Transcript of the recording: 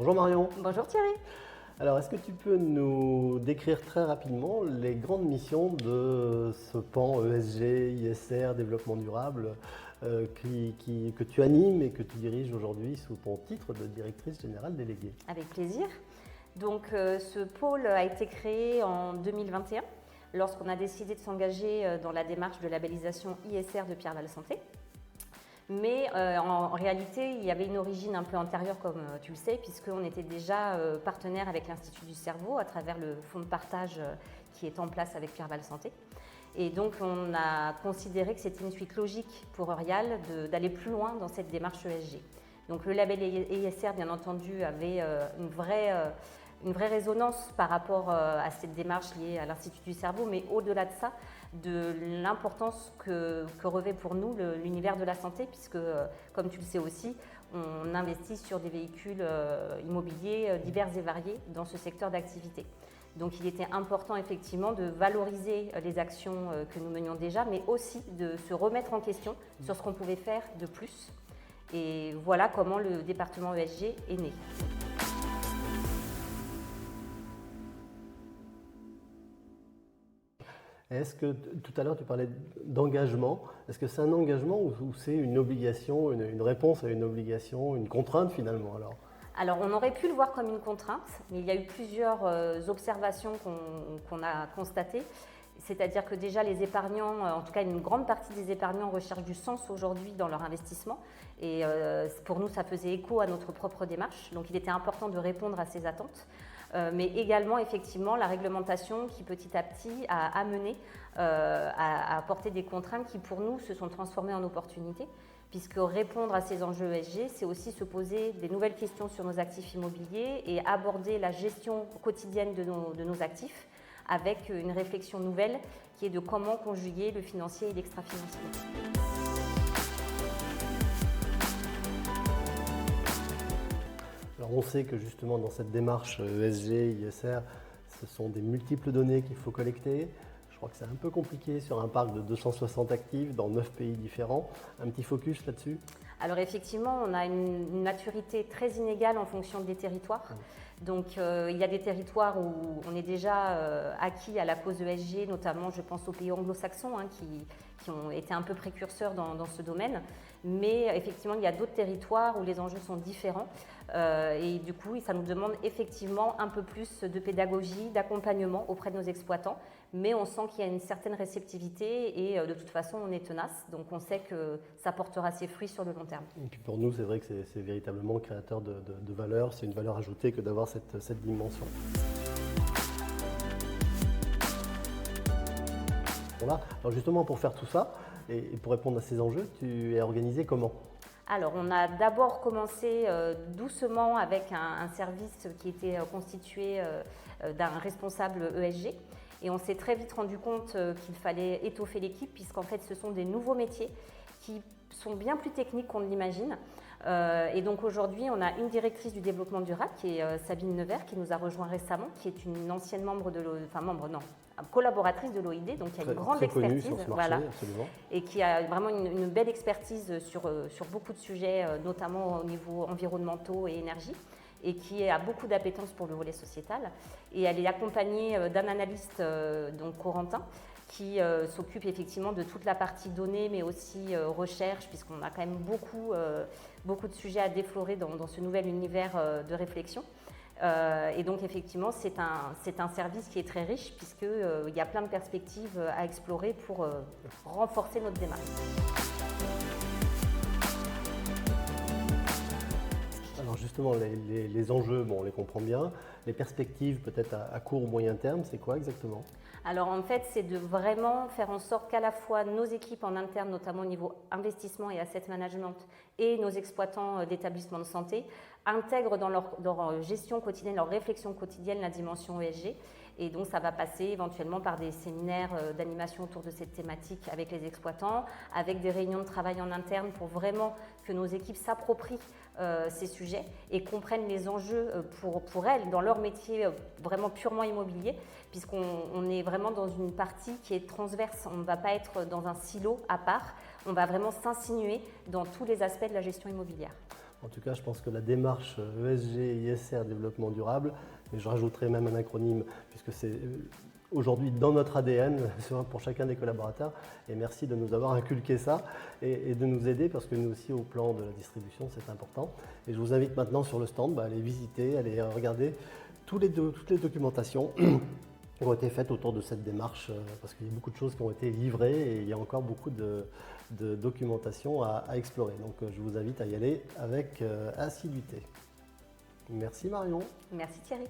Bonjour Marion. Bonjour Thierry. Alors, est-ce que tu peux nous décrire très rapidement les grandes missions de ce pan ESG, ISR, développement durable, que tu animes et que tu diriges aujourd'hui sous ton titre de directrice générale déléguée? Avec plaisir. Donc ce pôle a été créé en 2021 lorsqu'on a décidé de s'engager dans la démarche de labellisation ISR de Pierre-Val Santé. Mais en réalité, il y avait une origine un peu antérieure, comme tu le sais, puisqu'on était déjà partenaire avec l'Institut du Cerveau à travers le fonds de partage qui est en place avec Pierre-Val Santé. Et donc, on a considéré que c'était une suite logique pour Eurial d'aller plus loin dans cette démarche ESG. Donc, le label ISR, bien entendu, avait une vraie résonance par rapport à cette démarche liée à l'Institut du Cerveau, mais au-delà de ça, de l'importance que revêt pour nous l'univers de la santé, puisque, comme tu le sais aussi, on investit sur des véhicules immobiliers divers et variés dans ce secteur d'activité. Donc il était important effectivement de valoriser les actions que nous menions déjà, mais aussi de se remettre en question sur ce qu'on pouvait faire de plus. Et voilà comment le département ESG est né. Est-ce que tout à l'heure tu parlais d'engagement, est-ce que c'est un engagement ou c'est une obligation, une réponse à une obligation, une contrainte finalement alors? Alors on aurait pu le voir comme une contrainte, mais il y a eu plusieurs observations qu'on a constatées. C'est-à-dire que déjà les épargnants, en tout cas une grande partie des épargnants recherchent du sens aujourd'hui dans leur investissement. Et pour nous, ça faisait écho à notre propre démarche. Donc il était important de répondre à ces attentes. Mais également, effectivement, la réglementation qui petit à petit a amené à apporter des contraintes qui pour nous se sont transformées en opportunités. Puisque répondre à ces enjeux ESG, c'est aussi se poser des nouvelles questions sur nos actifs immobiliers et aborder la gestion quotidienne de nos actifs avec une réflexion nouvelle qui est de comment conjuguer le financier et l'extra-financier. Alors on sait que justement dans cette démarche ESG, ISR, ce sont des multiples données qu'il faut collecter. Je crois que c'est un peu compliqué sur un parc de 260 actifs dans 9 pays différents. Un petit focus là-dessus? Alors effectivement, on a une maturité très inégale en fonction des territoires. Donc il y a des territoires où on est déjà acquis à la cause ESG, notamment je pense aux pays anglo-saxons qui ont été un peu précurseurs dans ce domaine. Mais effectivement, il y a d'autres territoires où les enjeux sont différents et du coup, ça nous demande effectivement un peu plus de pédagogie, d'accompagnement auprès de nos exploitants. Mais on sent qu'il y a une certaine réceptivité et de toute façon, on est tenace. Donc on sait que ça portera ses fruits sur le long terme. Et puis pour nous, c'est vrai que c'est véritablement créateur de valeur. C'est une valeur ajoutée que d'avoir cette dimension. Voilà. Alors justement, pour faire tout ça et pour répondre à ces enjeux, tu es organisé comment? Alors, on a d'abord commencé doucement avec un service qui était constitué d'un responsable ESG. Et on s'est très vite rendu compte qu'il fallait étoffer l'équipe puisqu'en fait, ce sont des nouveaux métiers qui sont bien plus techniques qu'on ne l'imagine. Et donc aujourd'hui, on a une directrice du développement durable qui est Sabine Nevers, qui nous a rejoint récemment, qui est une ancienne collaboratrice de l'OID, donc qui a une grande expertise, sur ce marché, absolument. Et qui a vraiment une belle expertise sur beaucoup de sujets, notamment au niveau environnementaux et énergie, et qui a beaucoup d'appétence pour le volet sociétal. Et elle est accompagnée d'un analyste, donc Corentin, qui s'occupe effectivement de toute la partie données, mais aussi recherche, puisqu'on a quand même beaucoup de sujets à déflorer dans ce nouvel univers de réflexion. Et donc effectivement, c'est un service qui est très riche, puisqu'il y a plein de perspectives à explorer pour renforcer notre démarche. Alors justement, les enjeux, bon, on les comprend bien. Les perspectives peut-être à court ou moyen terme, c'est quoi exactement? Alors en fait, c'est de vraiment faire en sorte qu'à la fois nos équipes en interne, notamment au niveau investissement et asset management, et nos exploitants d'établissements de santé, intègrent dans leur gestion quotidienne, leur réflexion quotidienne, la dimension ESG. Et donc ça va passer éventuellement par des séminaires d'animation autour de cette thématique avec les exploitants, avec des réunions de travail en interne pour vraiment que nos équipes s'approprient ces sujets et comprennent les enjeux pour elles dans leur métier vraiment purement immobilier, puisqu'on est vraiment dans une partie qui est transverse. On ne va pas être dans un silo à part, on va vraiment s'insinuer dans tous les aspects de la gestion immobilière. En tout cas, je pense que la démarche ESG, ISR, développement durable, et je rajouterai même un acronyme, puisque c'est aujourd'hui dans notre ADN pour chacun des collaborateurs. Et merci de nous avoir inculqué ça et de nous aider, parce que nous aussi, au plan de la distribution, c'est important. Et je vous invite maintenant sur le stand à aller visiter, à aller regarder toutes les documentations qui ont été faites autour de cette démarche, parce qu'il y a beaucoup de choses qui ont été livrées et il y a encore beaucoup de documentation à explorer. Donc je vous invite à y aller avec assiduité. Merci Marion. Merci Thierry.